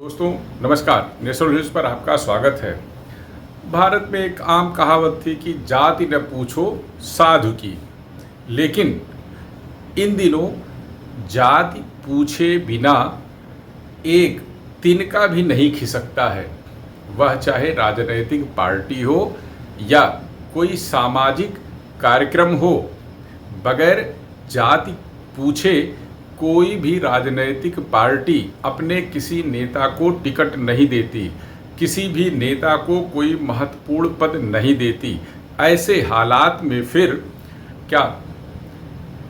दोस्तों नमस्कार, national news पर आपका स्वागत है। भारत में एक आम कहावत थी कि जाति न पूछो साधु की, लेकिन इन दिनों जाति पूछे बिना एक तिनका भी नहीं खिसकता है। वह चाहे राजनीतिक पार्टी हो या कोई सामाजिक कार्यक्रम हो, बगैर जाति पूछे कोई भी राजनीतिक पार्टी अपने किसी नेता को टिकट नहीं देती, किसी भी नेता को कोई महत्वपूर्ण पद नहीं देती। ऐसे हालात में फिर क्या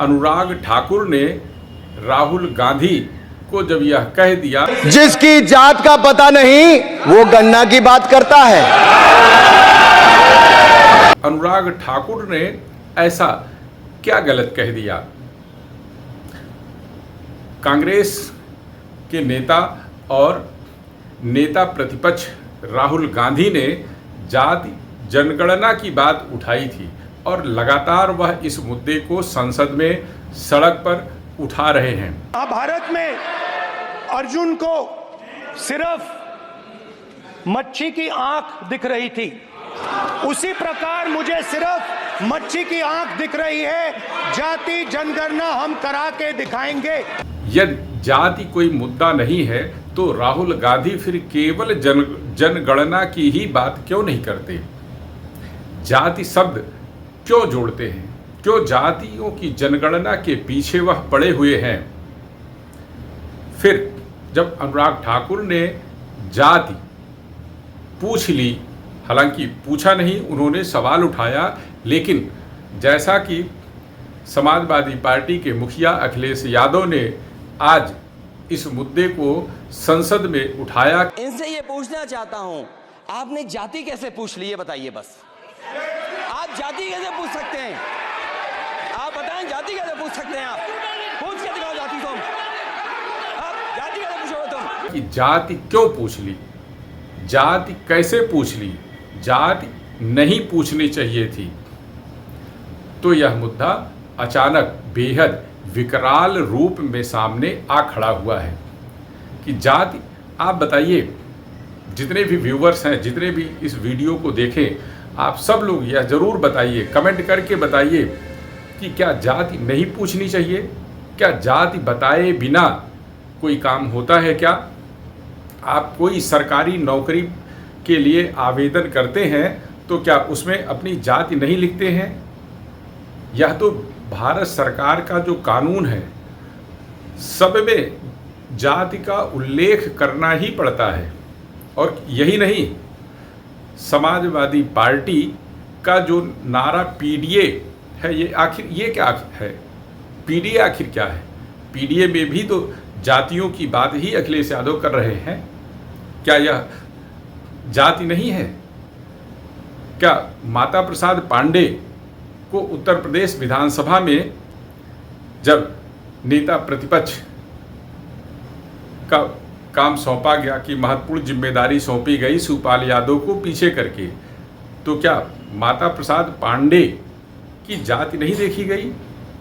अनुराग ठाकुर ने राहुल गांधी को जब यह कह दिया, जिसकी जात का पता नहीं वो गन्ना की बात करता है। अनुराग ठाकुर ने ऐसा क्या गलत कह दिया? कांग्रेस के नेता और नेता प्रतिपक्ष राहुल गांधी ने जाति जनगणना की बात उठाई थी और लगातार वह इस मुद्दे को संसद में सड़क पर उठा रहे हैं। भारत में अर्जुन को सिर्फ मच्छी की आंख दिख रही थी, उसी प्रकार मुझे सिर्फ मच्छी की आंख दिख रही है। जाति जनगणना हम करा के दिखाएंगे। यदि जाति कोई मुद्दा नहीं है तो राहुल गांधी फिर केवल जनगणना की ही बात क्यों नहीं करते? जाति शब्द क्यों जोड़ते हैं? क्यों जातियों की जनगणना के पीछे वह पड़े हुए हैं? फिर जब अनुराग ठाकुर ने जाति पूछ ली, हालांकि पूछा नहीं, उन्होंने सवाल उठाया, लेकिन जैसा कि समाजवादी पार्टी के मुखिया अखिलेश यादव ने आज इस मुद्दे को संसद में उठाया। इनसे ये पूछना चाहता हूं, आपने जाति कैसे पूछ ली, ये बताइए बस। आप जाति कैसे पूछ सकते हैं? आप बताएं, जाति कैसे पूछ सकते हैं? आप पूछ के दिखाओ जाति को। आप जाति कैसे पूछोगे तुम? कि जाति क्यों पूछ ली, जाति कैसे पूछ ली, जाति नहीं पूछनी चाहिए थी। तो यह मुद्दा अचानक बेहद विकराल रूप में सामने आ खड़ा हुआ है कि जाति, आप बताइए, जितने भी व्यूवर्स हैं, जितने भी इस वीडियो को देखें, आप सब लोग यह ज़रूर बताइए, कमेंट करके बताइए कि क्या जाति नहीं पूछनी चाहिए? क्या जाति बताए बिना कोई काम होता है क्या? आप कोई सरकारी नौकरी के लिए आवेदन करते हैं तो क्या उसमें अपनी जाति नहीं लिखते हैं? यह तो भारत सरकार का जो कानून है, सब में जाति का उल्लेख करना ही पड़ता है। और यही नहीं, समाजवादी पार्टी का जो नारा पीडीए है, ये आखिर ये क्या है? पीडीए आखिर क्या है? पीडीए में भी तो जातियों की बात ही अखिलेश यादव कर रहे हैं। क्या यह जाति नहीं है? क्या माता प्रसाद पांडे को उत्तर प्रदेश विधानसभा में जब नेता प्रतिपक्ष का काम सौंपा गया, कि महत्वपूर्ण जिम्मेदारी सौंपी गई शिवपाल यादव को पीछे करके, तो क्या माता प्रसाद पांडे की जाति नहीं देखी गई?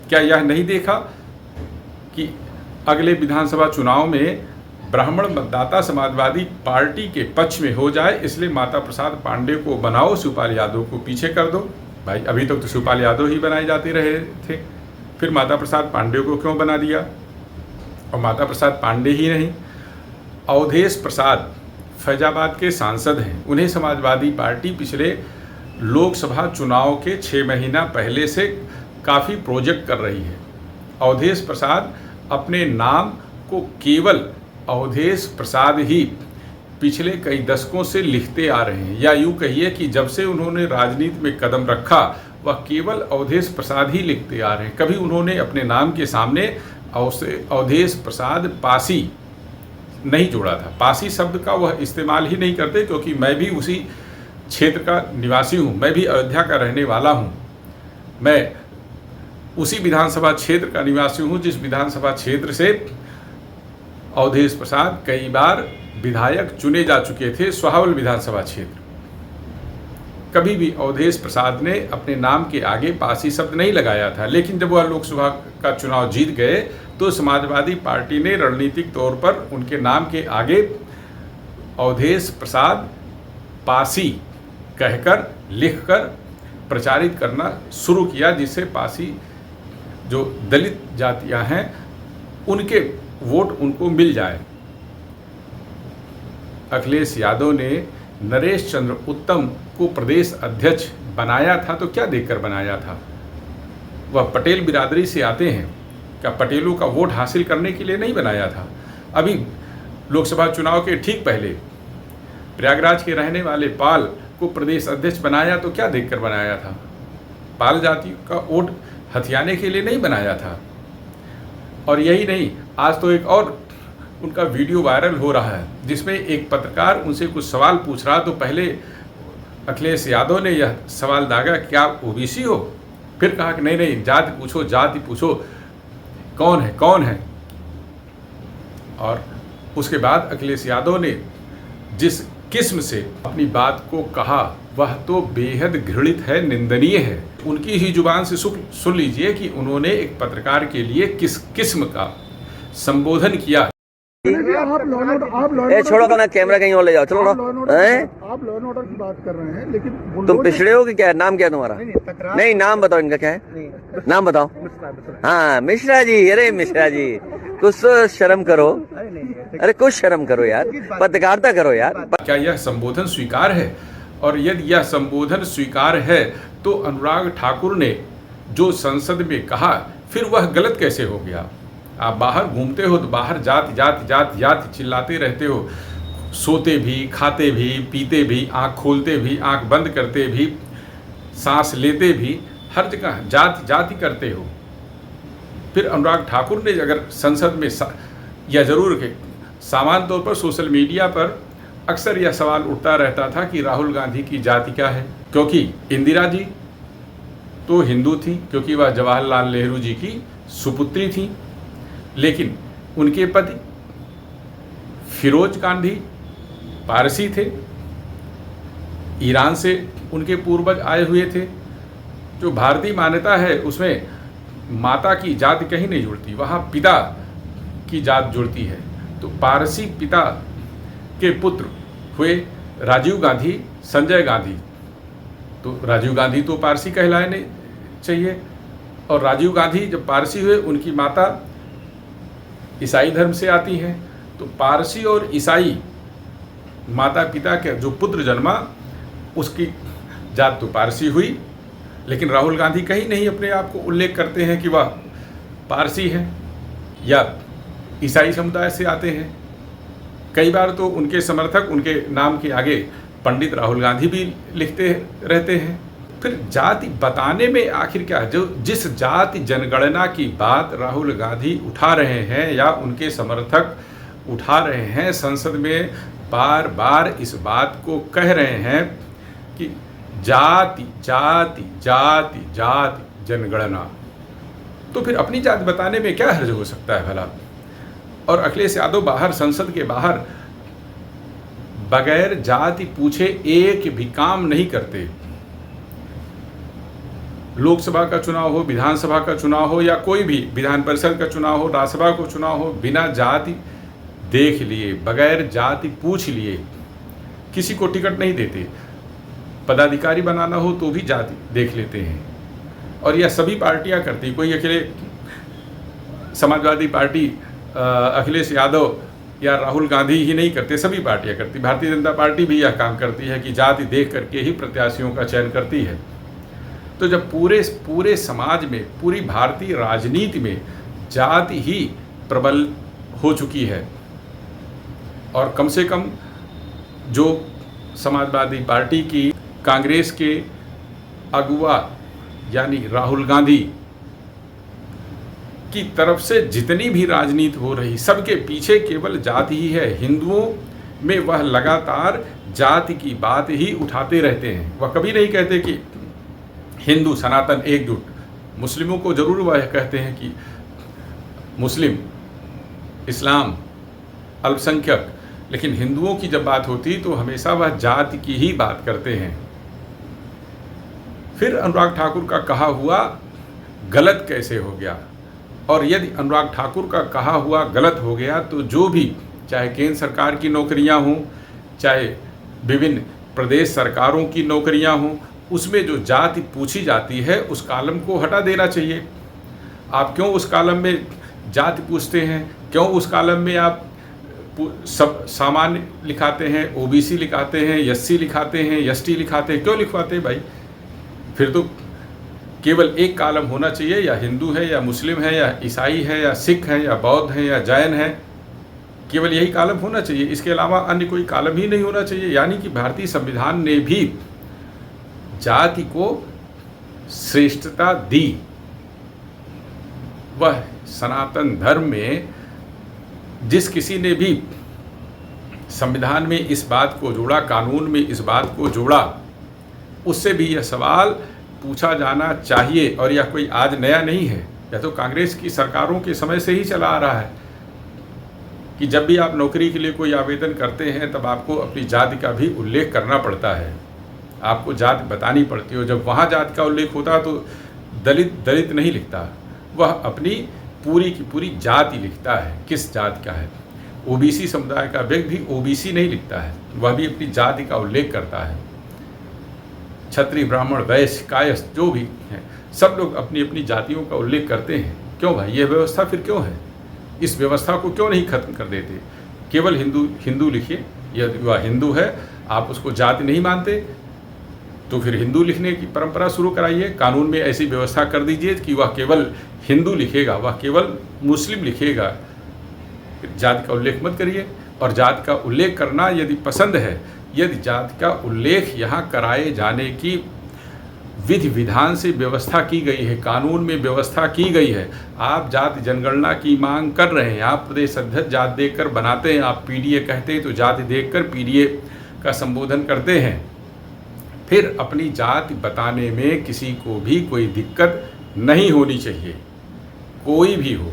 क्या यह नहीं देखा कि अगले विधानसभा चुनाव में ब्राह्मण मतदाता समाजवादी पार्टी के पक्ष में हो जाए, इसलिए माता प्रसाद पांडे को बनाओ, शिवपाल यादव को पीछे कर दो? भाई अभी तक तो शिवपाल यादव ही बनाए जाते रहे थे, फिर माता प्रसाद पांडे को क्यों बना दिया? और माता प्रसाद पांडे ही नहीं, अवधेश प्रसाद फैजाबाद के सांसद हैं, उन्हें समाजवादी पार्टी पिछले लोकसभा चुनाव के 6 महीना पहले से काफ़ी प्रोजेक्ट कर रही है। अवधेश प्रसाद अपने नाम को केवल अवधेश प्रसाद ही पिछले कई दशकों से लिखते आ रहे हैं, या यूँ कहिए कि जब से उन्होंने राजनीति में कदम रखा, वह केवल अवधेश प्रसाद ही लिखते आ रहे हैं। कभी उन्होंने अपने नाम के सामने अवधेश प्रसाद पासी नहीं जोड़ा था। पासी शब्द का वह इस्तेमाल ही नहीं करते, क्योंकि मैं भी उसी क्षेत्र का निवासी हूँ, मैं भी अयोध्या का रहने वाला हूँ, मैं उसी विधानसभा क्षेत्र का निवासी हूँ जिस विधानसभा क्षेत्र से अवधेश प्रसाद कई बार विधायक चुने जा चुके थे, सोहावल विधानसभा क्षेत्र। कभी भी अवधेश प्रसाद ने अपने नाम के आगे पासी शब्द नहीं लगाया था, लेकिन जब वह लोकसभा का चुनाव जीत गए तो समाजवादी पार्टी ने रणनीतिक तौर पर उनके नाम के आगे अवधेश प्रसाद पासी कहकर लिखकर प्रचारित करना शुरू किया, जिससे पासी जो दलित जातियां हैं उनके वोट उनको मिल जाए। अखिलेश यादव ने नरेश चंद्र उत्तम को प्रदेश अध्यक्ष बनाया था तो क्या देखकर बनाया था? वह पटेल बिरादरी से आते हैं, क्या पटेलों का वोट हासिल करने के लिए नहीं बनाया था? अभी लोकसभा चुनाव के ठीक पहले प्रयागराज के रहने वाले पाल को प्रदेश अध्यक्ष बनाया तो क्या देखकर बनाया था? पाल जाति का वोट हथियाने के लिए नहीं बनाया था। और यही नहीं, आज तो एक और उनका वीडियो वायरल हो रहा है जिसमें एक पत्रकार उनसे कुछ सवाल पूछ रहा, तो पहले अखिलेश यादव ने यह सवाल दागा क्या ओबीसी हो? फिर कहा कि नहीं नहीं, जाति पूछो, जाति पूछो, कौन है। और उसके बाद अखिलेश यादव ने जिस किस्म से अपनी बात को कहा वह तो बेहद घृणित है, निंदनीय है। उनकी ही जुबान से सुन लीजिए कि उन्होंने एक पत्रकार के लिए किस किस्म का संबोधन किया। छोड़ो ना, कैमरा कहीं और ले जाओ, चलो ना। आप लॉ एंड ऑर्डर की बात कर रहे हैं, लेकिन तुम पिछड़े हो कि क्या है? नाम क्या है तुम्हारा? नहीं, नाम बताओ इनका क्या है, नाम बताओ। हाँ, मिश्रा जी। अरे मिश्रा जी, कुछ तो शर्म करो, अरे कुछ शर्म करो यार, पत्रकारिता करो यार। क्या यह संबोधन स्वीकार है? और यदि यह संबोधन स्वीकार है तो अनुराग ठाकुर ने जो संसद में कहा फिर वह गलत कैसे हो गया? आप बाहर घूमते हो तो बाहर जाति जाति जाति जाति चिल्लाते रहते हो, सोते भी, खाते भी, पीते भी, आँख खोलते भी, आँख बंद करते भी, सांस लेते भी, हर जगह जाति जाति करते हो। फिर अनुराग ठाकुर ने अगर संसद में यह जरूर के सामान्य तौर पर सोशल मीडिया पर अक्सर यह सवाल उठता रहता था कि राहुल गांधी की जाति क्या है, क्योंकि इंदिरा जी तो हिंदू थी, क्योंकि वह जवाहरलाल नेहरू जी की सुपुत्री थी, लेकिन उनके पति फिरोज गांधी पारसी थे, ईरान से उनके पूर्वज आए हुए थे। जो भारतीय मान्यता है उसमें माता की जाति कहीं नहीं जुड़ती, वहाँ पिता की जात जुड़ती है। तो पारसी पिता के पुत्र हुए राजीव गांधी, संजय गांधी। तो राजीव गांधी तो पारसी कहलाने चाहिए, और राजीव गांधी जब पारसी हुए, उनकी माता ईसाई धर्म से आती हैं। तो पारसी और ईसाई माता पिता के जो पुत्र जन्मा उसकी जात तो पारसी हुई, लेकिन राहुल गांधी कहीं नहीं अपने आप को उल्लेख करते हैं कि वह पारसी हैं या ईसाई समुदाय से आते हैं। कई बार तो उनके समर्थक उनके नाम के आगे पंडित राहुल गांधी भी लिखते रहते हैं। फिर जाति बताने में आखिर क्या है? जो जिस जाति जनगणना की बात राहुल गांधी उठा रहे हैं या उनके समर्थक उठा रहे हैं, संसद में बार बार इस बात को कह रहे हैं कि जाति जाति जाति जाति जनगणना, तो फिर अपनी जाति बताने में क्या हर्ज हो सकता है भला? और अखिलेश यादव बाहर, संसद के बाहर बगैर जाति पूछे एक भी काम नहीं करते। लोकसभा का चुनाव हो, विधानसभा का चुनाव हो, या कोई भी विधान परिषद का चुनाव हो, राज्यसभा का चुनाव हो, बिना जाति देख लिए, बगैर जाति पूछ लिए किसी को टिकट नहीं देते। पदाधिकारी बनाना हो तो भी जाति देख लेते हैं, और यह सभी पार्टियां करती। कोई अकेले समाजवादी पार्टी अखिलेश यादव या राहुल गांधी ही नहीं करते, सभी पार्टियां करती। भारतीय जनता पार्टी भी यह काम करती है कि जाति देख करके ही प्रत्याशियों का चयन करती है। तो जब पूरे समाज में, पूरी भारतीय राजनीति में जाति ही प्रबल हो चुकी है, और कम से कम जो समाजवादी पार्टी की, कांग्रेस के अगुवा यानी राहुल गांधी की तरफ से जितनी भी राजनीति हो रही, सबके पीछे केवल जाति ही है। हिंदुओं में वह लगातार जाति की बात ही उठाते रहते हैं। वह कभी नहीं कहते कि हिंदू सनातन एकजुट। मुस्लिमों को जरूर वह कहते हैं कि मुस्लिम, इस्लाम, अल्पसंख्यक, लेकिन हिंदुओं की जब बात होती तो हमेशा वह जाति की ही बात करते हैं। फिर अनुराग ठाकुर का कहा हुआ गलत कैसे हो गया? और यदि अनुराग ठाकुर का कहा हुआ गलत हो गया तो जो भी, चाहे केंद्र सरकार की नौकरियां हों चाहे विभिन्न प्रदेश सरकारों की नौकरियां हों, उसमें जो जाति पूछी जाती है उस कॉलम को हटा देना चाहिए। आप क्यों उस कॉलम में जाति पूछते हैं? क्यों उस कॉलम में आप सब सामान्य लिखाते हैं, ओबीसी लिखाते हैं, एससी लिखाते हैं, एसटी लिखाते हैं? क्यों लिखवाते हैं भाई? फिर तो केवल एक कॉलम होना चाहिए, या हिंदू है या मुस्लिम है या ईसाई है या सिख है या बौद्ध है या जैन है, केवल यही कॉलम होना चाहिए। इसके अलावा अन्य कोई कॉलम ही नहीं होना चाहिए। यानी कि भारतीय संविधान ने भी जाति को श्रेष्ठता दी। वह सनातन धर्म में जिस किसी ने भी संविधान में इस बात को जोड़ा, कानून में इस बात को जोड़ा, उससे भी यह सवाल पूछा जाना चाहिए। और यह कोई आज नया नहीं है, यह तो कांग्रेस की सरकारों के समय से ही चला आ रहा है कि जब भी आप नौकरी के लिए कोई आवेदन करते हैं तब आपको अपनी जाति का भी उल्लेख करना पड़ता है, आपको जाति बतानी पड़ती है। जब वहाँ जाति का उल्लेख होता है तो दलित नहीं लिखता, वह अपनी पूरी की पूरी जाति लिखता है, किस जाति का है। ओबीसी समुदाय का व्यक्ति भी ओबीसी नहीं लिखता है, वह भी अपनी जाति का उल्लेख करता है। क्षत्रिय, ब्राह्मण, वैश्य, कायस्थ जो भी हैं, सब लोग अपनी अपनी जातियों का उल्लेख करते हैं। क्यों भाई? यह व्यवस्था फिर क्यों है? इस व्यवस्था को क्यों नहीं खत्म कर देते? केवल हिंदू लिखिए। यदि वह हिंदू है, आप उसको जाति नहीं मानते तो फिर हिंदू लिखने की परंपरा शुरू कराइए। कानून में ऐसी व्यवस्था कर दीजिए कि वह केवल हिंदू लिखेगा, वह केवल मुस्लिम लिखेगा, जाति का उल्लेख मत करिए। और जाति का उल्लेख करना यदि पसंद है, यदि जाति का उल्लेख यहाँ कराए जाने की विधि विधान से व्यवस्था की गई है, कानून में व्यवस्था की गई है, आप जाति जनगणना की मांग कर रहे हैं, आप प्रदेश अध्यक्ष जाति देखकर बनाते हैं, आप पीडीए कहते हैं तो जाति देखकर पीडीए का संबोधन करते हैं, फिर अपनी जाति बताने में किसी को भी कोई दिक्कत नहीं होनी चाहिए, कोई भी हो।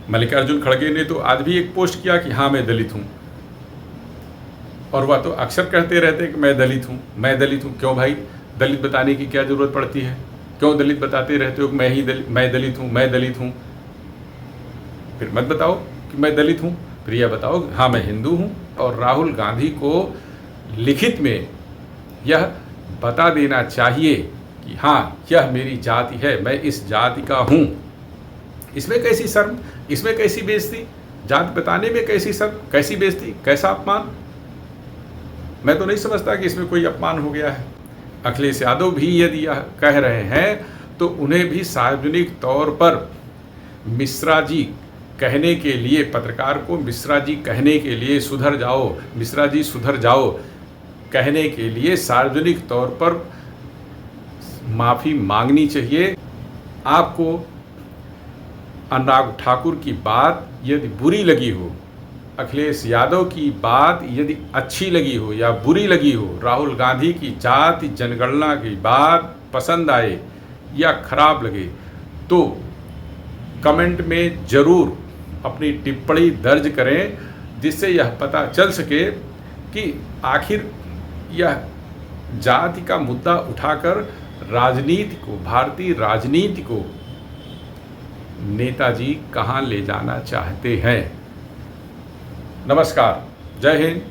मल्लिकार्जुन खड़गे ने तो आज भी एक पोस्ट किया कि हाँ मैं दलित हूँ, और वह तो अक्सर कहते रहते हैं कि मैं दलित हूँ, मैं दलित हूँ। क्यों भाई? दलित बताने की क्या ज़रूरत पड़ती है? क्यों दलित बताते रहते हो कि मैं दलित हूँ, मैं दलित हूँ? फिर मत बताओ कि मैं दलित हूँ, फिर यह बताओ हाँ मैं हिंदू हूँ। और राहुल गांधी को लिखित में यह बता देना चाहिए कि हाँ यह मेरी जाति है, मैं इस जाति का हूँ। इसमें कैसी शर्म, इसमें कैसी बेइज्जती? जाति बताने में कैसी शर्म, कैसी बेइज्जती, कैसा अपमान? मैं तो नहीं समझता कि इसमें कोई अपमान हो गया है। अखिलेश यादव भी यदि यह कह रहे हैं तो उन्हें भी सार्वजनिक तौर पर मिश्रा जी कहने के लिए, पत्रकार को मिश्रा जी कहने के लिए, सुधर जाओ मिश्रा जी सुधर जाओ कहने के लिए सार्वजनिक तौर पर माफ़ी मांगनी चाहिए। आपको अनुराग ठाकुर की बात यदि बुरी लगी हो, अखिलेश यादव की बात यदि अच्छी लगी हो या बुरी लगी हो, राहुल गांधी की जाति जनगणना की बात पसंद आए या खराब लगे, तो कमेंट में ज़रूर अपनी टिप्पणी दर्ज करें, जिससे यह पता चल सके कि आखिर यह जाति का मुद्दा उठाकर राजनीति को, भारतीय राजनीति को नेताजी कहाँ ले जाना चाहते हैं। नमस्कार, जय हिंद।